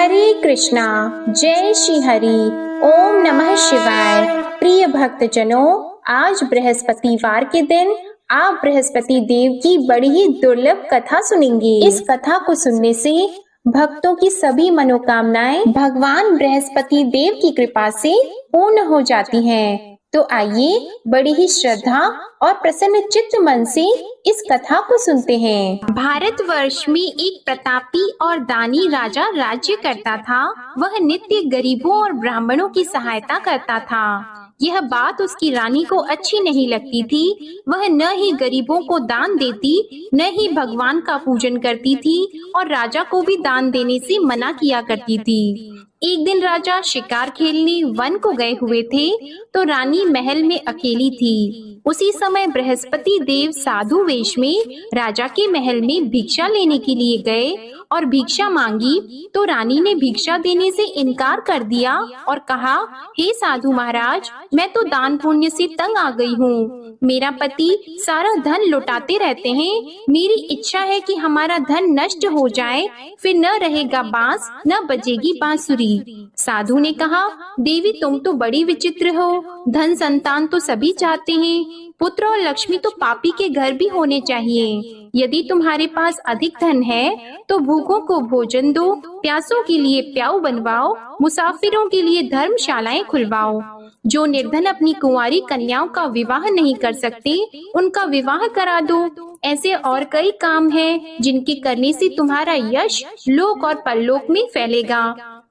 हरे कृष्णा, जय श्री हरि। ओम नमः शिवाय। प्रिय भक्तजनों, आज बृहस्पतिवार के दिन आप बृहस्पति देव की बड़ी ही दुर्लभ कथा सुनेंगे। इस कथा को सुनने से भक्तों की सभी मनोकामनाएं भगवान बृहस्पति देव की कृपा से पूर्ण हो जाती हैं। तो आइए बड़ी ही श्रद्धा और प्रसन्न चित्त मन से इस कथा को सुनते हैं। भारतवर्ष में एक प्रतापी और दानी राजा राज्य करता था। वह नित्य गरीबों और ब्राह्मणों की सहायता करता था। यह बात उसकी रानी को अच्छी नहीं लगती थी। वह न ही गरीबों को दान देती, न ही भगवान का पूजन करती थी और राजा को भी दान देने से मना किया करती थी। एक दिन राजा शिकार खेलने वन को गए हुए थे, तो रानी महल में अकेली थी। उसी समय बृहस्पति देव साधु वेश में राजा के महल में भिक्षा लेने के लिए गए और भिक्षा मांगी, तो रानी ने भिक्षा देने से इनकार कर दिया और कहा, हे साधु महाराज, मैं तो दान पुण्य से तंग आ गई हूँ। मेरा पति सारा धन लुटाते रहते हैं। मेरी इच्छा है कि हमारा धन नष्ट हो जाए, फिर न रहेगा बांस, न बजेगी बांसुरी। साधु ने कहा, देवी तुम तो बड़ी विचित्र हो। धन संतान तो सभी चाहते हैं, पुत्र और लक्ष्मी तो पापी के घर भी होने चाहिए। यदि तुम्हारे पास अधिक धन है तो भूखों को भोजन दो, प्यासों के लिए प्याऊ बनवाओ, मुसाफिरों के लिए धर्मशालाएं खुलवाओ। जो निर्धन अपनी कुंवारी कन्याओं का विवाह नहीं कर सकते, उनका विवाह करा दो। ऐसे और कई काम हैं जिनके करने से तुम्हारा यश लोक और परलोक में फैलेगा।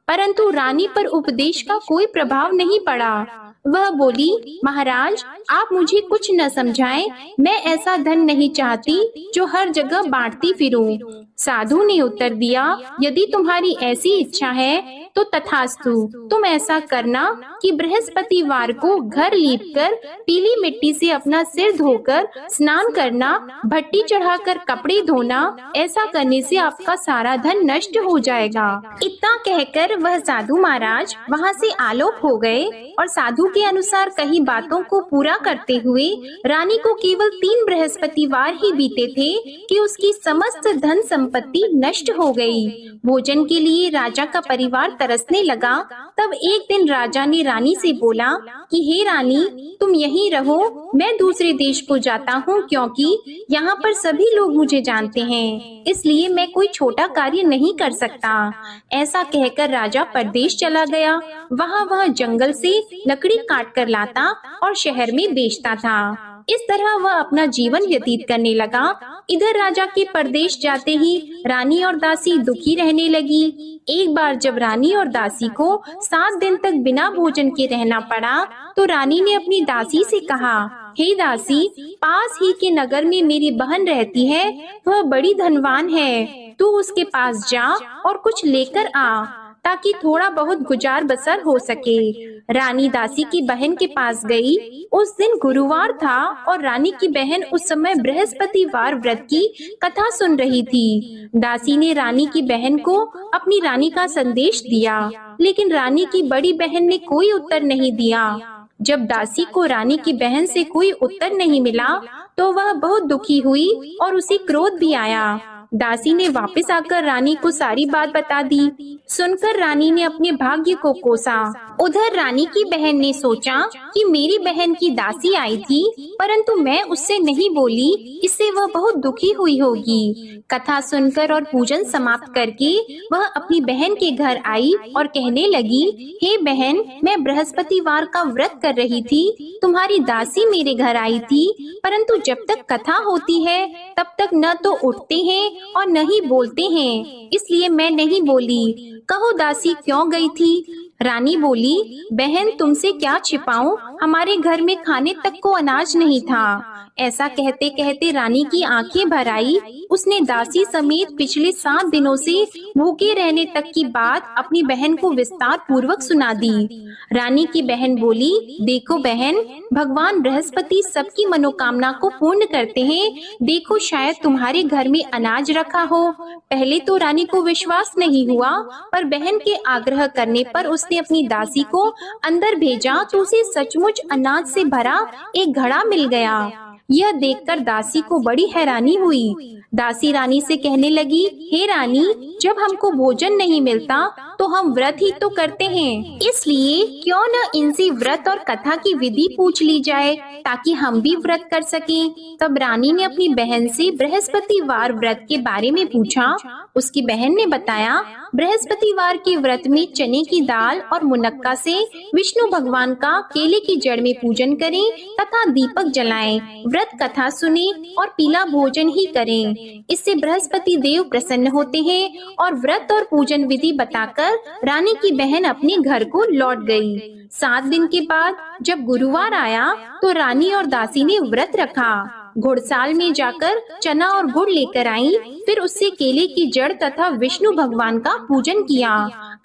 परंतु रानी पर उपदेश का कोई प्रभाव नहीं पड़ा। वह बोली, महाराज आप मुझे कुछ न समझाएं। मैं ऐसा धन नहीं चाहती जो हर जगह बांटती फिरूं। साधु ने उत्तर दिया, यदि तुम्हारी ऐसी इच्छा है तो तथास्तु। तुम ऐसा करना कि बृहस्पतिवार को घर लीपकर पीली मिट्टी से अपना सिर धोकर स्नान करना, भट्टी चढ़ाकर कपड़े धोना। ऐसा करने से आपका सारा धन नष्ट हो जाएगा। इतना कहकर वह साधु महाराज वहाँ से आलोक हो गए और साधु के अनुसार कई बातों को पूरा करते हुए रानी को केवल 3 बृहस्पतिवार ही बीते थे कि उसकी समस्त धन संपत्ति नष्ट हो गई। भोजन के लिए राजा का परिवार तरसने लगा। तब एक दिन राजा ने रानी से बोला कि हे रानी, तुम यहीं रहो, मैं दूसरे देश को जाता हूँ, क्योंकि यहाँ पर सभी लोग मुझे जानते हैं, इसलिए मैं कोई छोटा कार्य नहीं कर सकता। ऐसा कहकर राजा परदेश चला गया। वहाँ वह जंगल से लकड़ी काट कर लाता और शहर में बेचता था। इस तरह वह अपना जीवन व्यतीत करने लगा। इधर राजा के परदेश जाते ही रानी और दासी दुखी रहने लगी। एक बार जब रानी और दासी को 7 दिन तक बिना भोजन के रहना पड़ा, तो रानी ने अपनी दासी से कहा, हे दासी, पास ही के नगर में मेरी बहन रहती है, वह बड़ी धनवान है। तू उसके पास जा और कुछ लेकर आ, ताकि थोड़ा बहुत गुजार बसर हो सके। रानी दासी की बहन के पास गई। उस दिन गुरुवार था और रानी की बहन उस समय बृहस्पतिवार व्रत की कथा सुन रही थी। दासी ने रानी की बहन को अपनी रानी का संदेश दिया, लेकिन रानी की बड़ी बहन ने कोई उत्तर नहीं दिया। जब दासी को रानी की बहन से कोई उत्तर नहीं मिला, तो वह बहुत दुखी हुई और उसे क्रोध भी आया। दासी ने वापस आकर रानी को सारी बात बता दी। सुनकर रानी ने अपने भाग्य को कोसा। उधर रानी की बहन ने सोचा कि मेरी बहन की दासी आई थी, परंतु मैं उससे नहीं बोली, इससे वह बहुत दुखी हुई होगी। कथा सुनकर और पूजन समाप्त करके वह अपनी बहन के घर आई और कहने लगी, हे बहन, मैं बृहस्पतिवार का व्रत कर रही थी। तुम्हारी दासी मेरे घर आई थी, परंतु जब तक कथा होती है तब तक न तो उठते हैं और न ही बोलते हैं, इसलिए मैं नहीं बोली। कहो दासी क्यों गई थी? रानी बोली, बहन तुमसे क्या छिपाऊं, हमारे घर में खाने तक को अनाज नहीं था। ऐसा कहते कहते रानी की आंखें भर आई। उसने दासी समेत पिछले 7 दिनों से भूखे रहने तक की बात अपनी बहन को विस्तार पूर्वक सुना दी। रानी की बहन बोली, देखो बहन, भगवान बृहस्पति सबकी मनोकामना को पूर्ण करते हैं। देखो शायद तुम्हारे घर में अनाज रखा हो। पहले तो रानी को विश्वास नहीं हुआ, पर बहन के आग्रह करने पर उसने अपनी दासी को अंदर भेजा तो उसे सचमुच अनाज से भरा एक घड़ा मिल गया। यह देखकर दासी को बड़ी हैरानी हुई। दासी रानी से कहने लगी, हे रानी, जब हमको भोजन नहीं मिलता तो हम व्रत ही तो करते हैं, इसलिए क्यों न इनसे व्रत और कथा की विधि पूछ ली जाए ताकि हम भी व्रत कर सकें। तब रानी ने अपनी बहन से बृहस्पतिवार व्रत के बारे में पूछा। उसकी बहन ने बताया, बृहस्पतिवार के व्रत में चने की दाल और मुनक्का से विष्णु भगवान का केले की जड़ में पूजन करें तथा दीपक जलाएं, व्रत कथा सुने और पीला भोजन ही करें। इससे बृहस्पति देव प्रसन्न होते हैं। और व्रत और पूजन विधि बताकर रानी की बहन अपने घर को लौट गई। 7 दिन के बाद जब गुरुवार आया तो रानी और दासी ने व्रत रखा। घुड़साल में जाकर चना और गुड़ लेकर आई, फिर उससे केले की जड़ तथा विष्णु भगवान का पूजन किया।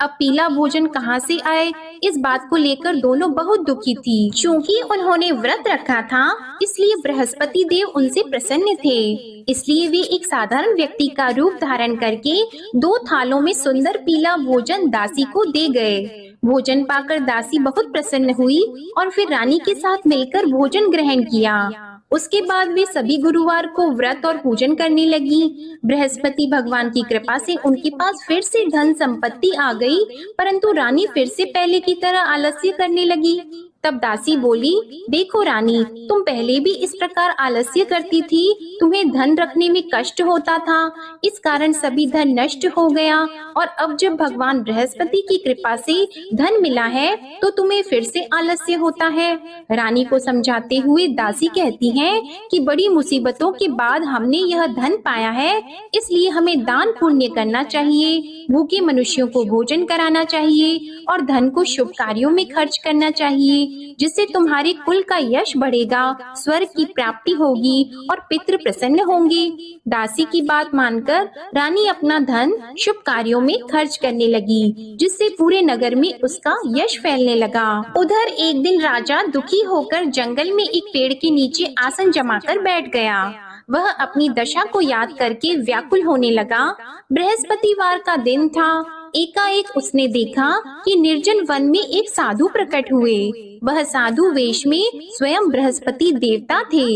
अब पीला भोजन कहाँ से आए, इस बात को लेकर दोनों बहुत दुखी थी। क्योंकि उन्होंने व्रत रखा था, इसलिए बृहस्पति देव उनसे प्रसन्न थे। इसलिए वे एक साधारण व्यक्ति का रूप धारण करके 2 थालों में सुंदर पीला भोजन दासी को दे गए। भोजन पाकर दासी बहुत प्रसन्न हुई और फिर रानी के साथ मिलकर भोजन ग्रहण किया। उसके बाद वे सभी गुरुवार को व्रत और पूजन करने लगी। बृहस्पति भगवान की कृपा से उनके पास फिर से धन संपत्ति आ गई, परंतु रानी फिर से पहले की तरह आलस्य करने लगी। तब दासी बोली, देखो रानी, तुम पहले भी इस प्रकार आलस्य करती थी, तुम्हें धन रखने में कष्ट होता था, इस कारण सभी धन नष्ट हो गया, और अब जब भगवान बृहस्पति की कृपा से धन मिला है तो तुम्हें फिर से आलस्य होता है। रानी को समझाते हुए दासी कहती है कि बड़ी मुसीबतों के बाद हमने यह धन पाया है, इसलिए हमें दान पुण्य करना चाहिए, भूखे मनुष्यों को भोजन कराना चाहिए और धन को शुभ कार्यों में खर्च करना चाहिए, जिससे तुम्हारे कुल का यश बढ़ेगा, स्वर्ग की प्राप्ति होगी और पितृ प्रसन्न होंगे। दासी की बात मानकर रानी अपना धन शुभ कार्यों में खर्च करने लगी, जिससे पूरे नगर में उसका यश फैलने लगा। उधर एक दिन राजा दुखी होकर जंगल में एक पेड़ के नीचे आसन जमाकर बैठ गया। वह अपनी दशा को याद करके व्याकुल होने लगा। बृहस्पतिवार का दिन था। एकाएक उसने देखा कि निर्जन वन में एक साधु प्रकट हुए। वह साधु वेश में स्वयं बृहस्पति देवता थे।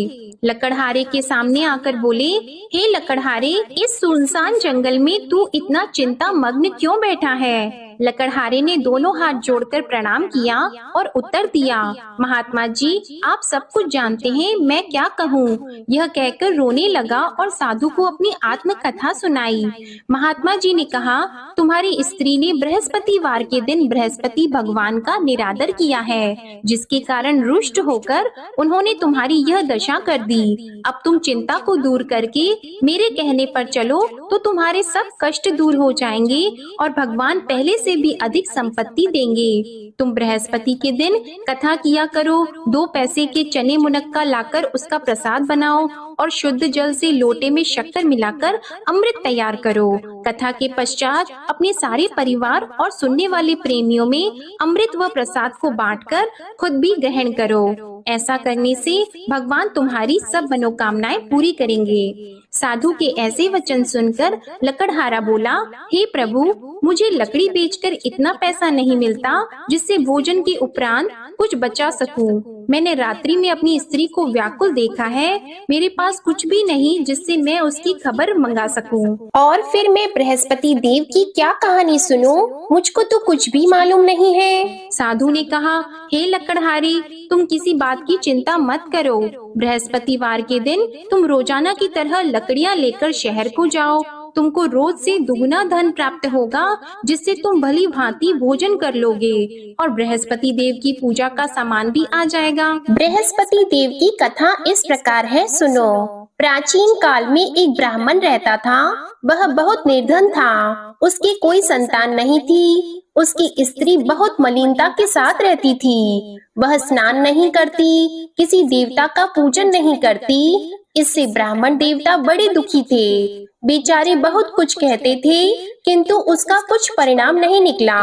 लकड़हारे के सामने आकर बोले, हे लकड़हारे, इस सुनसान जंगल में तू इतना चिंता मग्न क्यों बैठा है? लकड़हारे ने दोनों हाथ जोड़कर प्रणाम किया और उत्तर दिया, महात्मा जी, आप सब कुछ जानते हैं, मैं क्या कहूँ। यह कहकर रोने लगा और साधु को अपनी आत्म कथा सुनाई। महात्मा जी ने कहा, तुम्हारी स्त्री ने बृहस्पतिवार के दिन बृहस्पति भगवान का निरादर किया है, जिसके कारण रुष्ट होकर उन्होंने तुम्हारी यह दशा कर दी। अब तुम चिंता को दूर करके मेरे कहने पर चलो तो तुम्हारे सब कष्ट दूर हो जाएंगे और भगवान पहले से भी अधिक संपत्ति देंगे। तुम बृहस्पति के दिन कथा किया करो, 2 पैसे के चने मुनक्का लाकर उसका प्रसाद बनाओ और शुद्ध जल से लोटे में शक्कर मिलाकर अमृत तैयार करो। कथा के पश्चात अपने सारे परिवार और सुनने वाले प्रेमियों में अमृत व प्रसाद को बांटकर खुद भी ग्रहण करो। ऐसा करने से भगवान तुम्हारी सब मनोकामनाएं पूरी करेंगे। साधु के ऐसे वचन सुनकर लकड़हारा बोला, हे प्रभु, मुझे लकड़ी बेचकर इतना पैसा नहीं मिलता जिससे भोजन के उपरांत कुछ बचा सकूं। मैंने रात्रि में अपनी स्त्री को व्याकुल देखा है, मेरे पास कुछ भी नहीं जिससे मैं उसकी खबर मंगा सकूं। और फिर मैं बृहस्पति देव की क्या कहानी सुनूं? मुझको तो कुछ भी मालूम नहीं है। साधु ने कहा, हे लकड़हारी, तुम किसी बात की चिंता मत करो। बृहस्पतिवार के दिन तुम रोजाना की तरह लकड़ियां लेकर शहर को जाओ। तुमको रोज से दुगना धन प्राप्त होगा, जिससे तुम भली भांति भोजन कर लोगे और बृहस्पति देव की पूजा का सामान भी आ जाएगा। बृहस्पति देव की कथा इस प्रकार है, सुनो। प्राचीन काल में एक ब्राह्मण रहता था। वह बहुत निर्धन था। उसकी कोई संतान नहीं थी। उसकी स्त्री बहुत मलिनता के साथ रहती थी। वह स्नान नहीं करती, किसी देवता का पूजन नहीं करती। इससे ब्राह्मण देवता बड़े दुखी थे। बेचारे बहुत कुछ कहते थे, किंतु उसका कुछ परिणाम नहीं निकला।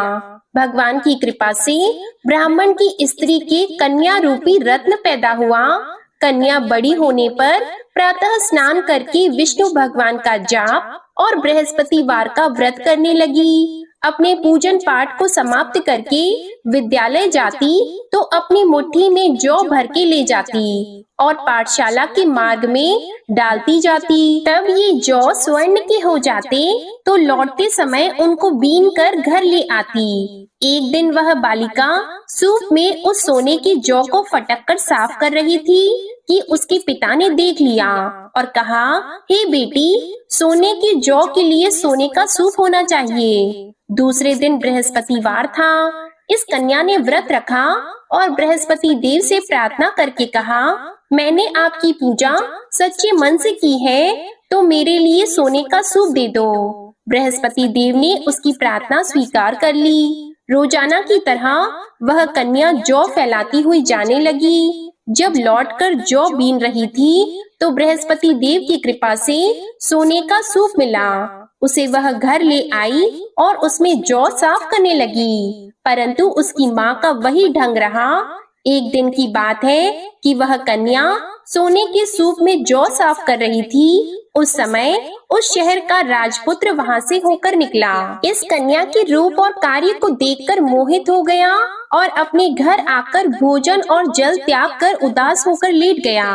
भगवान की कृपा से ब्राह्मण की स्त्री के कन्या रूपी रत्न पैदा हुआ। कन्या बड़ी होने पर प्रातः स्नान करके विष्णु भगवान का जाप और बृहस्पतिवार का व्रत करने लगी। अपने पूजन पाठ को समाप्त करके विद्यालय जाती तो अपनी मुट्ठी में जौ भर के ले जाती और पाठशाला के मार्ग में डालती जाती। तब ये जौ स्वर्ण के हो जाते तो लौटते समय उनको बीन कर घर ले आती। एक दिन वह बालिका सूप में उस सोने के जौ को फटक कर साफ कर रही थी कि उसके पिता ने देख लिया और कहा, हे बेटी, सोने के जौ के लिए सोने का सूप होना चाहिए। दूसरे दिन बृहस्पतिवार था। इस कन्या ने व्रत रखा और बृहस्पति देव से प्रार्थना करके कहा, मैंने आपकी पूजा सच्चे मन से की है, तो मेरे लिए सोने का सूप दे दो। बृहस्पति देव ने उसकी प्रार्थना स्वीकार कर ली। रोजाना की तरह वह कन्या जौ फैलाती हुई जाने लगी। जब लौटकर जौ बीन रही थी तो बृहस्पति देव की कृपा से सोने का सूप मिला। उसे वह घर ले आई और उसमें जौ साफ करने लगी, परंतु उसकी माँ का वही ढंग रहा। एक दिन की बात है कि वह कन्या सोने के सूप में जौ साफ कर रही थी। उस समय उस शहर का राजपुत्र वहां से होकर निकला। इस कन्या के रूप और कार्य को देखकर मोहित हो गया और अपने घर आकर भोजन और जल त्याग कर उदास होकर लेट गया।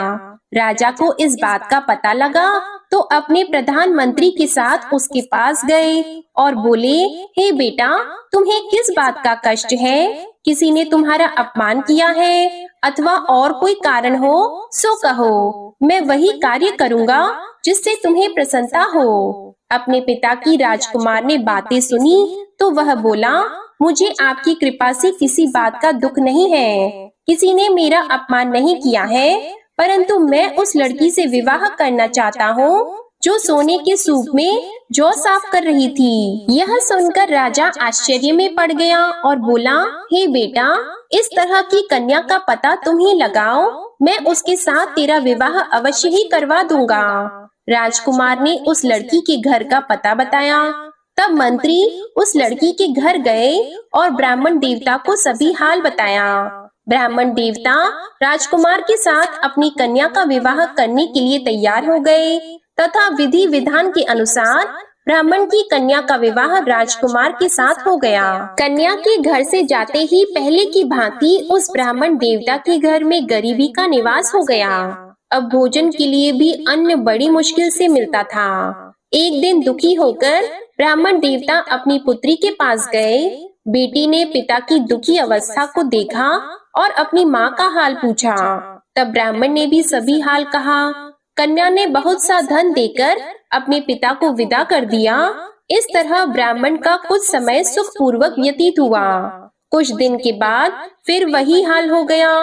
राजा को इस बात का पता लगा तो अपने प्रधानमंत्री के साथ उसके पास गए और बोले, हे बेटा, तुम्हें किस बात का कष्ट है? किसी ने तुम्हारा अपमान किया है अथवा और कोई कारण हो सो कहो, मैं वही कार्य करूँगा जिससे तुम्हें प्रसन्नता हो। अपने पिता की राजकुमार ने बातें सुनी तो वह बोला, मुझे आपकी कृपा से किसी बात का दुख नहीं है। किसी ने मेरा अपमान नहीं किया है, परंतु मैं उस लड़की से विवाह करना चाहता हूँ जो सोने के सूप में जौ साफ कर रही थी। यह सुनकर राजा आश्चर्य में पड़ गया और बोला, हे बेटा, इस तरह की कन्या का पता तुम ही लगाओ, मैं उसके साथ तेरा विवाह अवश्य ही करवा दूंगा। राजकुमार ने उस लड़की के घर का पता बताया। तब मंत्री उस लड़की के घर गए और ब्राह्मण देवता को सभी हाल बताया। ब्राह्मण देवता राजकुमार के साथ अपनी कन्या का विवाह करने के लिए तैयार हो गए तथा विधि विधान के अनुसार ब्राह्मण की कन्या का विवाह राजकुमार के साथ हो गया। कन्या के घर से जाते ही पहले की भांति उस ब्राह्मण देवता के घर में गरीबी का निवास हो गया। अब भोजन के लिए भी अन्न बड़ी मुश्किल से मिलता था। एक दिन दुखी होकर ब्राह्मण देवता अपनी पुत्री के पास गए। बेटी ने पिता की दुखी अवस्था को देखा और अपनी माँ का हाल पूछा। तब ब्राह्मण ने भी सभी हाल कहा। कन्या ने बहुत सा धन देकर अपने पिता को विदा कर दिया। इस तरह ब्राह्मण का कुछ समय सुखपूर्वक व्यतीत हुआ। कुछ दिन के बाद फिर वही हाल हो गया।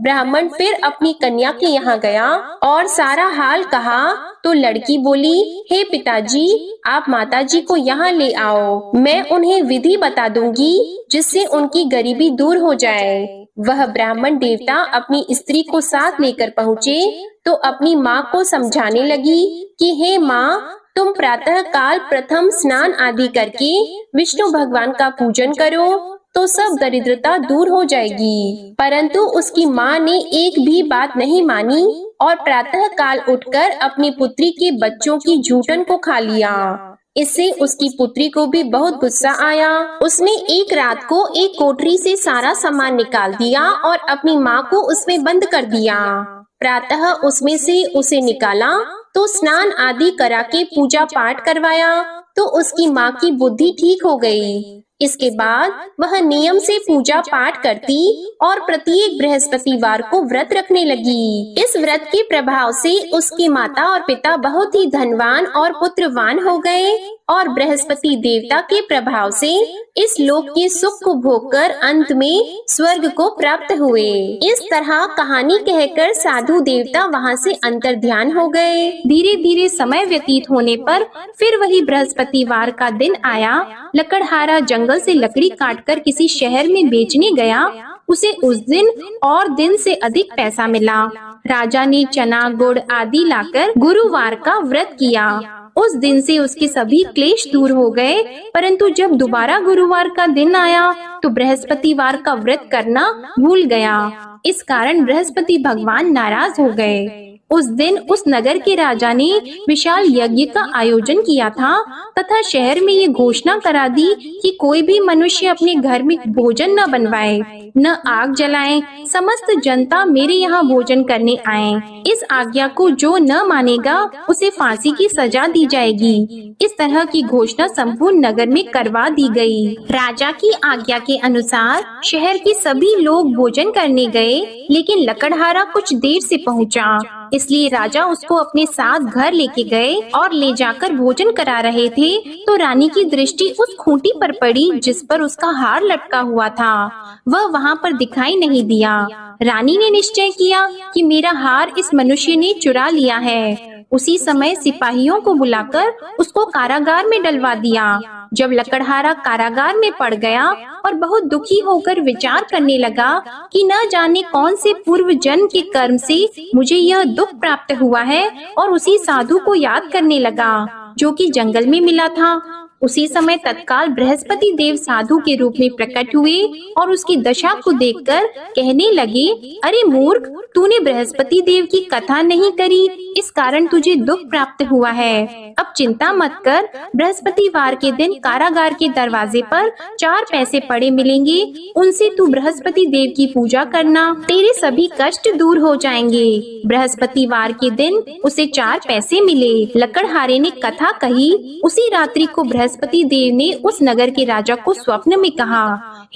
ब्राह्मण फिर अपनी कन्या के यहाँ गया और सारा हाल कहा तो लड़की बोली, हे पिताजी, आप माताजी को यहाँ ले आओ, मैं उन्हें विधि बता दूंगी जिससे उनकी गरीबी दूर हो जाए। वह ब्राह्मण देवता अपनी स्त्री को साथ लेकर पहुँचे तो अपनी माँ को समझाने लगी कि हे माँ, तुम प्रातः काल प्रथम स्नान आदि करके विष्णु भगवान का पूजन करो तो सब दरिद्रता दूर हो जाएगी। परंतु उसकी माँ ने एक भी बात नहीं मानी और प्रातः काल उठकर अपनी पुत्री के बच्चों की जूठन को खा लिया। इससे उसकी पुत्री को भी बहुत गुस्सा आया। उसने एक रात को एक कोठरी से सारा सामान निकाल दिया और अपनी माँ को उसमें बंद कर दिया। प्रातः उसमें से उसे निकाला तो स्नान आदि करा के पूजा पाठ करवाया तो उसकी माँ की बुद्धि ठीक हो गई। इसके बाद वह नियम से पूजा पाठ करती और प्रत्येक बृहस्पतिवार को व्रत रखने लगी। इस व्रत के प्रभाव से उसकी माता और पिता बहुत ही धनवान और पुत्रवान हो गए और बृहस्पति देवता के प्रभाव से इस लोक के सुख को भोगकर अंत में स्वर्ग को प्राप्त हुए। इस तरह कहानी कहकर साधु देवता वहाँ से अंतर्ध्यान हो गए। धीरे धीरे समय व्यतीत होने पर फिर वही बृहस्पतिवार का दिन आया। लकड़हारा जंगल से लकड़ी काटकर किसी शहर में बेचने गया। उसे उस दिन और दिन से अधिक पैसा मिला। राजा ने चना गुड़ आदि लाकर गुरुवार का व्रत किया। उस दिन से उसके सभी क्लेश दूर हो गए। परंतु जब दोबारा गुरुवार का दिन आया तो बृहस्पतिवार का व्रत करना भूल गया। इस कारण बृहस्पति भगवान नाराज हो गए। उस दिन उस नगर के राजा ने विशाल यज्ञ का आयोजन किया था तथा शहर में ये घोषणा करा दी कि कोई भी मनुष्य अपने घर में भोजन न बनवाए, न आग जलाए। समस्त जनता मेरे यहाँ भोजन करने आए। इस आज्ञा को जो न मानेगा उसे फांसी की सजा दी जाएगी। इस तरह की घोषणा संपूर्ण नगर में करवा दी गई। राजा की आज्ञा के अनुसार शहर के सभी लोग भोजन करने गए, लेकिन लकड़हारा कुछ देर से पहुंचा, इसलिए राजा उसको अपने साथ घर लेके गए और ले जाकर भोजन करा रहे थे तो रानी की दृष्टि उस खूंटी पर पड़ी जिस पर उसका हार लटका हुआ था। वह वहाँ पर दिखाई नहीं दिया। रानी ने निश्चय किया कि मेरा हार इस मनुष्य ने चुरा लिया है। उसी समय सिपाहियों को बुलाकर उसको कारागार में डलवा दिया। जब लकड़हारा कारागार में पड़ गया और बहुत दुखी होकर विचार करने लगा कि न जाने कौन से पूर्व जन्म के कर्म से मुझे यह दुख प्राप्त हुआ है, और उसी साधु को याद करने लगा जो कि जंगल में मिला था। उसी समय तत्काल बृहस्पति देव साधु के रूप में प्रकट हुए और उसकी दशा को देखकर कहने लगे, अरे मूर्ख, तूने बृहस्पति देव की कथा नहीं करी, इस कारण तुझे दुख प्राप्त हुआ है। अब चिंता मत कर, बृहस्पतिवार के दिन कारागार के दरवाजे पर 4 पैसे पड़े मिलेंगे, उनसे तू बृहस्पति देव की पूजा करना, तेरे सभी कष्ट दूर हो जाएंगे। बृहस्पतिवार के दिन उसे 4 पैसे मिले। लकड़हारे ने कथा कही। उसी रात्रि को बृहस्पति देव ने उस नगर के राजा को स्वप्न में कहा,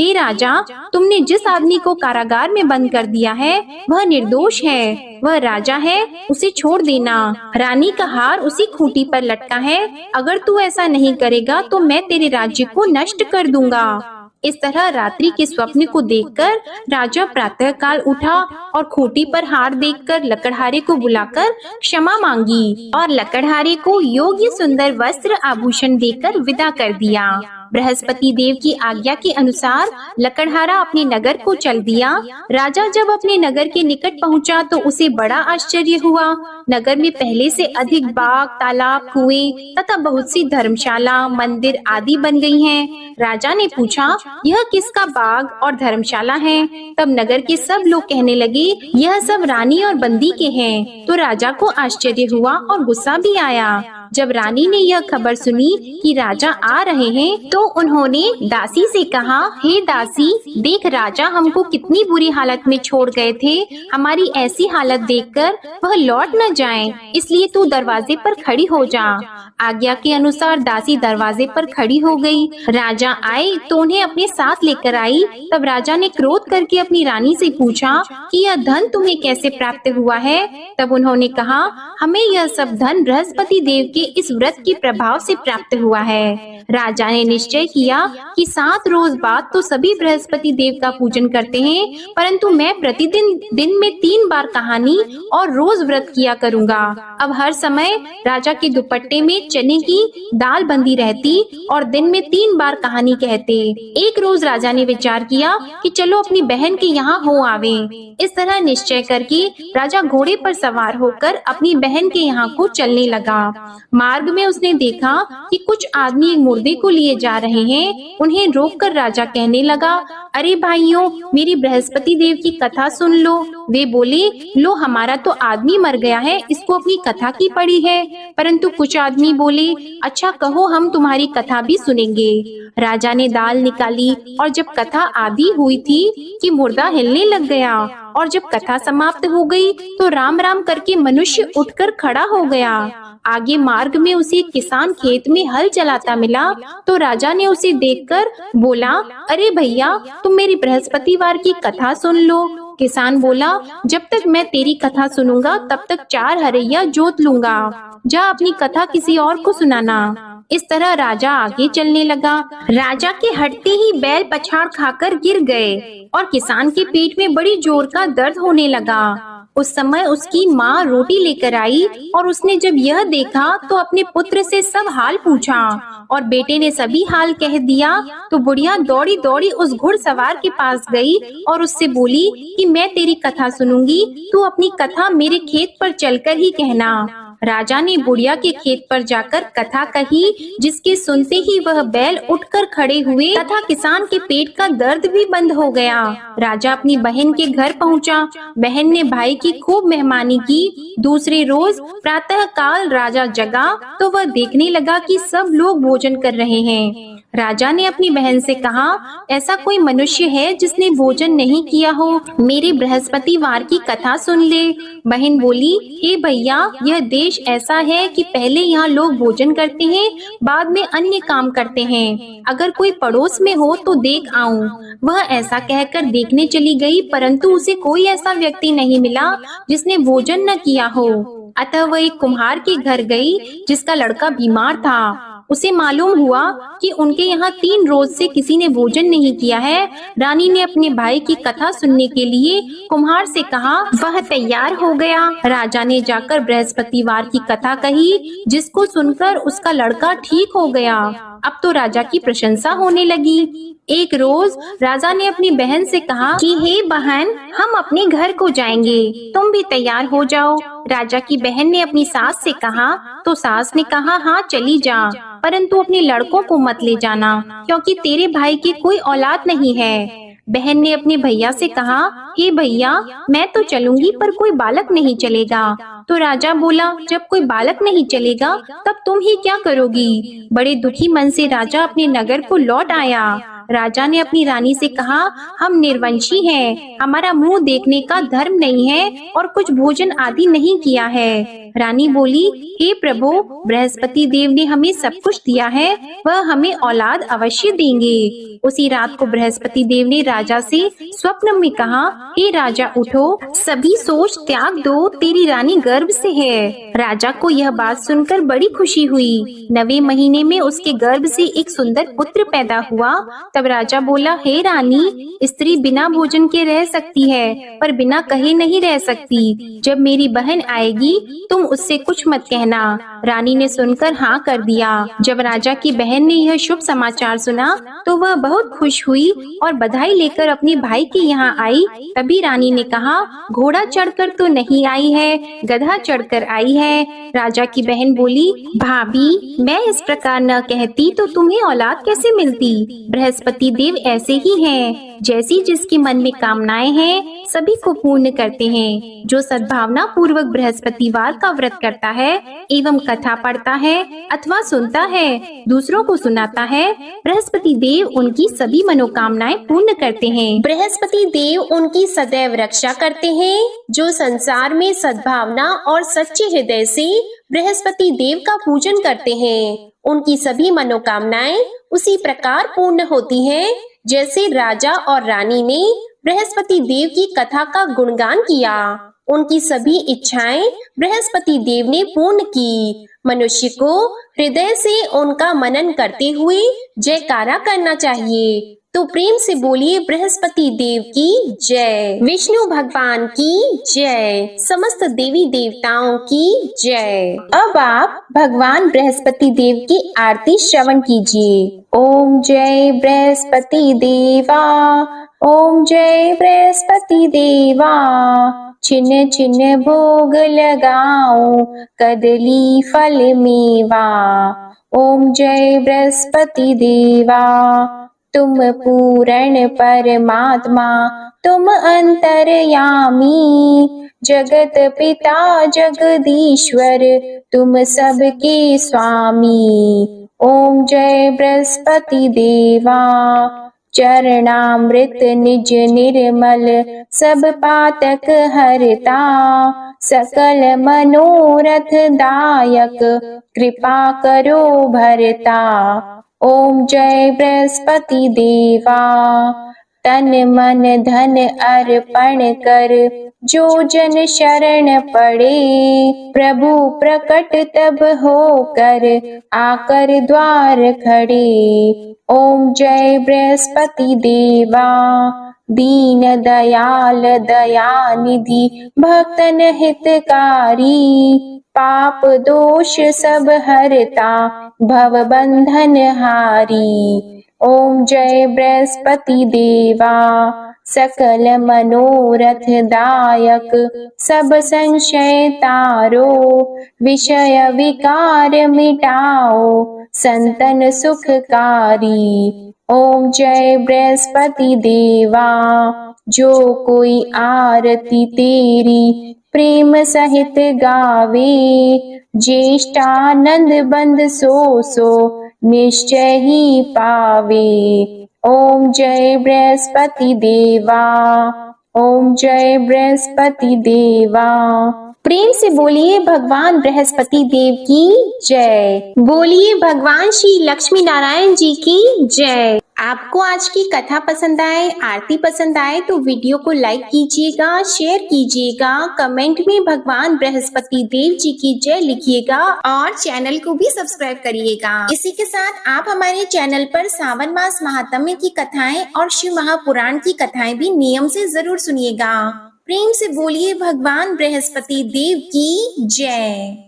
हे राजा, तुमने जिस आदमी को कारागार में बंद कर दिया है वह निर्दोष है, वह राजा है, उसे छोड़ देना। रानी का हार उसी खूंटी पर लटका है, अगर तू ऐसा नहीं करेगा तो मैं तेरे राज्य को नष्ट कर दूंगा। इस तरह रात्रि के स्वप्न को देखकर राजा प्रातः काल उठा और खूंटी पर हार देखकर लकड़हारे को बुलाकर क्षमा मांगी और लकड़हारे को योग्य सुंदर वस्त्र आभूषण देकर विदा कर दिया। बृहस्पति देव की आज्ञा के अनुसार लकड़हारा अपने नगर को चल दिया। राजा जब अपने नगर के निकट पहुंचा तो उसे बड़ा आश्चर्य हुआ। नगर में पहले से अधिक बाग, तालाब, कुएं तथा बहुत सी धर्मशाला, मंदिर आदि बन गई हैं। राजा ने पूछा, यह किसका बाग और धर्मशाला है? तब नगर के सब लोग कहने लगे, यह सब रानी और बंदी के हैं। तो राजा को आश्चर्य हुआ और गुस्सा भी आया। जब रानी ने यह खबर सुनी कि राजा आ रहे हैं तो उन्होंने दासी से कहा, हे दासी, देख राजा हमको कितनी बुरी हालत में छोड़ गए थे, हमारी ऐसी हालत देखकर वह लौट न जाएं, इसलिए तू दरवाजे पर खड़ी हो जा। आज्ञा के अनुसार दासी दरवाजे पर खड़ी हो गई। राजा आए तो उन्हें अपने साथ लेकर आई। तब राजा ने क्रोध करके अपनी रानी से पूछा कि यह धन तुम्हें कैसे प्राप्त हुआ है? तब उन्होंने कहा, हमें यह सब धन बृहस्पति देव के इस व्रत के प्रभाव से प्राप्त हुआ है। राजा ने निश्चय किया कि 7 रोज बाद तो सभी बृहस्पति देव का पूजन करते हैं, परंतु मैं प्रतिदिन दिन में 3 बार कहानी और रोज व्रत किया करूंगा। अब हर समय राजा के दुपट्टे में चने की दाल बंधी रहती और दिन में 3 बार कहानी कहते। एक रोज राजा ने विचार किया कि चलो अपनी बहन के यहाँ हो आवे। इस तरह निश्चय करके राजा घोड़े पर सवार होकर अपनी बहन के यहाँ को चलने लगा। मार्ग में उसने देखा कि कुछ आदमी एक मुर्दे को लिए जा रहे हैं। उन्हें रोककर राजा कहने लगा, अरे भाइयों, मेरी बृहस्पति देव की कथा सुन लो। वे बोले, लो हमारा तो आदमी मर गया है, इसको अपनी कथा की पड़ी है। परंतु कुछ आदमी बोले, अच्छा कहो, हम तुम्हारी कथा भी सुनेंगे। राजा ने दाल निकाली और जब कथा आधी हुई थी कि मुर्दा हिलने लग गया, और जब कथा समाप्त हो गई तो राम राम करके मनुष्य उठकर खड़ा हो गया। आगे मार्ग में उसे एक किसान खेत में हल चलाता मिला तो राजा ने उसे देखकर बोला, अरे भैया, तुम मेरी बृहस्पतिवार की कथा सुन लो। किसान बोला, जब तक मैं तेरी कथा सुनूंगा तब तक 4 हरैया जोत लूंगा, जा अपनी कथा किसी और को सुनाना। इस तरह राजा आगे चलने लगा। राजा के हटते ही बैल पछाड़ खाकर गिर गए और किसान के पेट में बड़ी जोर का दर्द होने लगा। उस समय उसकी माँ रोटी लेकर आई और उसने जब यह देखा तो अपने पुत्र से सब हाल पूछा और बेटे ने सभी हाल कह दिया। तो बुढ़िया दौड़ी दौड़ी उस घुड़सवार के पास गई और उससे बोली कि मैं तेरी कथा सुनूंगी, तू अपनी कथा मेरे खेत पर चलकर ही कहना। राजा ने बुढ़िया के खेत पर जाकर कथा कही, जिसके सुनते ही वह बैल उठकर खड़े हुए तथा किसान के पेट का दर्द भी बंद हो गया। राजा अपनी बहन के घर पहुंचा। बहन ने भाई की खूब मेहमानी की। दूसरे रोज प्रातः काल राजा जगा तो वह देखने लगा कि सब लोग भोजन कर रहे हैं। राजा ने अपनी बहन से कहा, ऐसा कोई मनुष्य है जिसने भोजन नहीं किया हो? मेरे बृहस्पतिवार की कथा सुन ले। बहन बोली, हे भैया, यह देश ऐसा है कि पहले यहाँ लोग भोजन करते हैं, बाद में अन्य काम करते हैं। अगर कोई पड़ोस में हो तो देख आऊं। वह ऐसा कहकर देखने चली गई, परंतु उसे कोई ऐसा व्यक्ति नहीं मिला जिसने भोजन न किया हो। अतः वह एक कुम्हार के घर गई, जिसका लड़का बीमार था। उसे मालूम हुआ कि उनके यहाँ 3 रोज से किसी ने भोजन नहीं किया है। रानी ने अपने भाई की कथा सुनने के लिए कुम्हार से कहा। वह तैयार हो गया। राजा ने जाकर बृहस्पतिवार की कथा कही, जिसको सुनकर उसका लड़का ठीक हो गया। अब तो राजा की प्रशंसा होने लगी। एक रोज राजा ने अपनी बहन से कहा कि हे बहन, हम अपने घर को जाएंगे, तुम भी तैयार हो जाओ। राजा की बहन ने अपनी सास से कहा तो सास ने कहा, हाँ चली जा, परंतु अपने लड़कों को मत ले जाना, क्योंकि तेरे भाई की कोई औलाद नहीं है। बहन ने अपने भैया से कहा, हे भैया, मैं तो चलूंगी पर कोई बालक नहीं चलेगा। तो राजा बोला, जब कोई बालक नहीं चलेगा तब तुम ही क्या करोगी? बड़े दुखी मन से राजा अपने नगर को लौट आया। राजा ने अपनी रानी से कहा, हम निर्वंशी हैं, हमारा मुंह देखने का धर्म नहीं है और कुछ भोजन आदि नहीं किया है। रानी बोली, हे प्रभु, बृहस्पति देव ने हमें सब कुछ दिया है, वह हमें औलाद अवश्य देंगे। उसी रात को बृहस्पति देव ने राजा से स्वप्न में कहा, हे राजा उठो, सभी सोच त्याग दो, तेरी रानी गर्भ से है। राजा को यह बात सुनकर बड़ी खुशी हुई। 9वें महीने में उसके गर्भ से एक सुंदर पुत्र पैदा हुआ। तब राजा बोला, हे रानी, स्त्री बिना भोजन के रह सकती है, पर बिना कहे नहीं रह सकती। जब मेरी बहन आएगी तुम उससे कुछ मत कहना। रानी ने सुनकर हाँ कर दिया। जब राजा की बहन ने यह शुभ समाचार सुना तो वह बहुत खुश हुई और बधाई लेकर अपने भाई के यहाँ आई। तभी रानी ने कहा, घोड़ा चढ़कर तो नहीं आई है, गधा चढ़कर आई है। राजा की बहन बोली, भाभी, मैं इस प्रकार न कहती तो तुम्हें औलाद कैसे मिलती? बृहस्पति देव ऐसे ही हैं, जैसी जिसके मन में कामनाएं हैं सभी को पूर्ण करते हैं। जो सद्भावना पूर्वक बृहस्पतिवार का व्रत करता है एवं कथा पढ़ता है अथवा सुनता है, दूसरों को सुनाता है, बृहस्पति देव उनकी सभी मनोकामनाएं पूर्ण करते हैं। बृहस्पति देव उनकी सदैव रक्षा करते हैं। जो संसार में सद्भावना और सच्चे हृदय से बृहस्पति देव का पूजन करते हैं, उनकी सभी मनोकामनाएं उसी प्रकार पूर्ण होती हैं, जैसे राजा और रानी ने बृहस्पति देव की कथा का गुणगान किया। उनकी सभी इच्छाएं बृहस्पति देव ने पूर्ण की। मनुष्य को हृदय से उनका मनन करते हुए जयकारा करना चाहिए। तो प्रेम से बोलिए, बृहस्पति देव की जय, विष्णु भगवान की जय, समस्त देवी देवताओं की जय। अब आप भगवान बृहस्पति देव की आरती श्रवण कीजिए। ओम जय बृहस्पति देवा, ओम जय बृहस्पति देवा, छिन्न छिन्न भोग लगाओ, कदली फल मेवा। ओम जय बृहस्पति देवा, तुम पूर्ण परमात्मा, तुम अंतर्यामी, जगत पिता जगदीश्वर, तुम सबके स्वामी। ओम जय बृहस्पति देवा, चरणामृत निज निर्मल, सब पातक हरता, सकल मनोरथ दायक, कृपा करो भरता। ओम जय बृहस्पति देवा, तन मन धन अर्पण कर, जो जन शरण पड़े, प्रभु प्रकट तब होकर, आकर द्वार खड़े। ओम जय बृहस्पति देवा, दीन दयाल दयानिधि, भक्तन हितकारी, पाप दोष सब हरता, भव बंधन हारी। ओम जय बृहस्पति देवा, सकल मनोरथ दायक सब संशय तारो, विषय विकार मिटाओ संतन सुखकारी। ओम जय बृहस्पति देवा, जो कोई आरती तेरी प्रेम सहित गावे, ज्येष्ठानंद बंद सो निश्चय ही पावे। ओम जय बृहस्पति देवा, ओम जय बृहस्पति देवा। प्रेम से बोलिए भगवान बृहस्पति देव की जय। बोलिए भगवान श्री लक्ष्मी नारायण जी की जय। आपको आज की कथा पसंद आए, आरती पसंद आए तो वीडियो को लाइक कीजिएगा, शेयर कीजिएगा, कमेंट में भगवान बृहस्पति देव जी की जय लिखिएगा और चैनल को भी सब्सक्राइब करिएगा। इसी के साथ आप हमारे चैनल पर सावन मास महात्म्य की कथाएं और शिव महापुराण की कथाएं भी नियम से जरूर सुनिएगा। प्रेम से बोलिए भगवान बृहस्पति देव की जय।